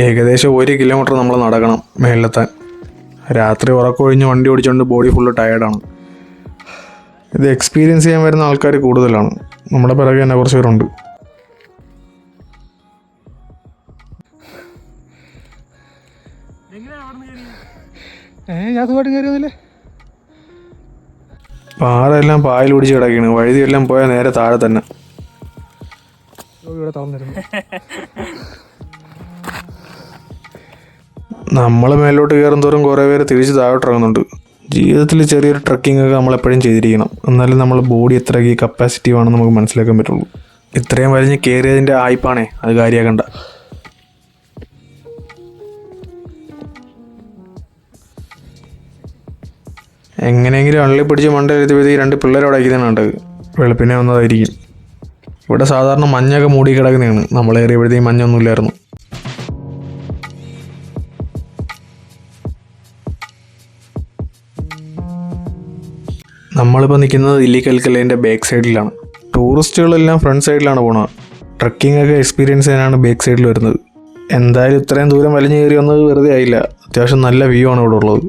ഏകദേശം 1 കിലോമീറ്റർ നമ്മൾ നടക്കണം മേളിലെത്താൻ. രാത്രി ഉറക്കമൊഴിഞ്ഞ് വണ്ടി ഓടിച്ചുകൊണ്ട് ബോഡി ഫുള്ള് ടയേർഡാണ്. ഇത് എക്സ്പീരിയൻസ് ചെയ്യാൻ വരുന്ന ആൾക്കാർ കൂടുതലാണ്. നമ്മുടെ പിറകെ തന്നെ കുറച്ച് പേരുണ്ട്. ഞാൻ സുഖമായിട്ട് കയറിയൊന്നുമില്ലേ? പാറയെല്ലാം പായൽ പിടിച്ച് കിടക്കുകയാണ്. വഴുതിയെല്ലാം പോയാൽ നേരെ താഴെ തന്നെ. ഇവിടെ തുറന്നിരുന്നു. നമ്മൾ മേലോട്ട് കയറും തോറും കുറേ പേര് തിരിച്ച് താഴോട്ടിറങ്ങുന്നുണ്ട്. ജീവിതത്തിൽ ചെറിയൊരു ട്രക്കിംഗ് ഒക്കെ നമ്മളെപ്പോഴും ചെയ്തിരിക്കണം. എന്നാലും നമ്മൾ ബോഡി എത്രയ്ക്ക് കപ്പാസിറ്റീവ് ആണെന്ന് നമുക്ക് മനസ്സിലാക്കാൻ പറ്റുള്ളൂ. ഇത്രയും വലിഞ്ഞ് കയറിയതിൻ്റെ ആയിപ്പാണേ അത് കാര്യമാക്കണ്ട. എങ്ങനെയെങ്കിലും അള്ളി പിടിച്ച് മണ്ടയെഴുതി 2 പിള്ളേരോട് അയക്കുന്നതാണ്. വെളുപ്പിനെ വന്നതായിരിക്കും. ഇവിടെ സാധാരണ മഞ്ഞൊക്കെ മൂടി കിടക്കുന്നതാണ്. നമ്മളേറിയപ്പോഴത്തേക്കും മഞ്ഞൊന്നുമില്ലായിരുന്നു. നമ്മളിപ്പോൾ നിൽക്കുന്നത് ഇല്ലിക്കൽക്കല്ലിൻ്റെ ബാക്ക് സൈഡിലാണ്. ടൂറിസ്റ്റുകളെല്ലാം ഫ്രണ്ട് സൈഡിലാണ് പോണത്. ട്രക്കിംഗ് ഒക്കെ എക്സ്പീരിയൻസ് ചെയ്യാനാണ് ബാക്ക് സൈഡിൽ വരുന്നത്. എന്തായാലും ഇത്രയും ദൂരം വലിഞ്ഞു കയറി വന്നത് വെറുതെ ആയില്ല. അത്യാവശ്യം നല്ല വ്യൂ ആണ് ഇവിടെ ഉള്ളത്.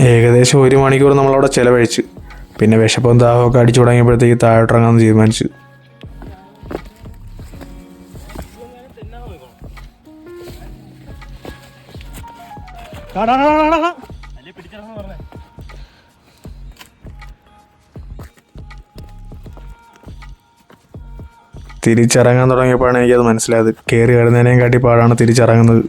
ഏകദേശം 1 മണിക്കൂർ നമ്മളവിടെ ചിലവഴിച്ച്. പിന്നെ വിശപ്പും ദാഹമൊക്കെ അടിച്ചു തുടങ്ങിയപ്പോഴത്തേക്ക് താഴോട്ടിറങ്ങാമെന്ന് തീരുമാനിച്ചു. തിരിച്ചിറങ്ങാൻ തുടങ്ങിയപ്പോഴാണ് എനിക്കത് മനസ്സിലായത്. കയറി വരുന്നതിനേയും കാട്ടി പാടാണ് തിരിച്ചിറങ്ങുന്നത്.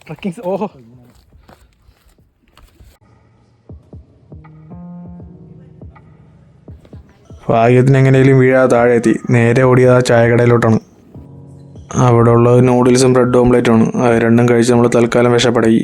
ട്രക്കിംഗ് ഓഹോ, ഭാഗ്യത്തിന് എങ്ങനെയും വീഴാതെ താഴെ എത്തി. നേരെ ഓടിയത് ആ ചായക്കടയിലോട്ടാണ്. അവിടെ ഉള്ളത് നൂഡിൽസും ബ്രെഡ് ഓംലേറ്റുമാണ്. അത് രണ്ടും കഴിച്ച് നമ്മൾ തൽക്കാലം വിശപ്പടക്കി.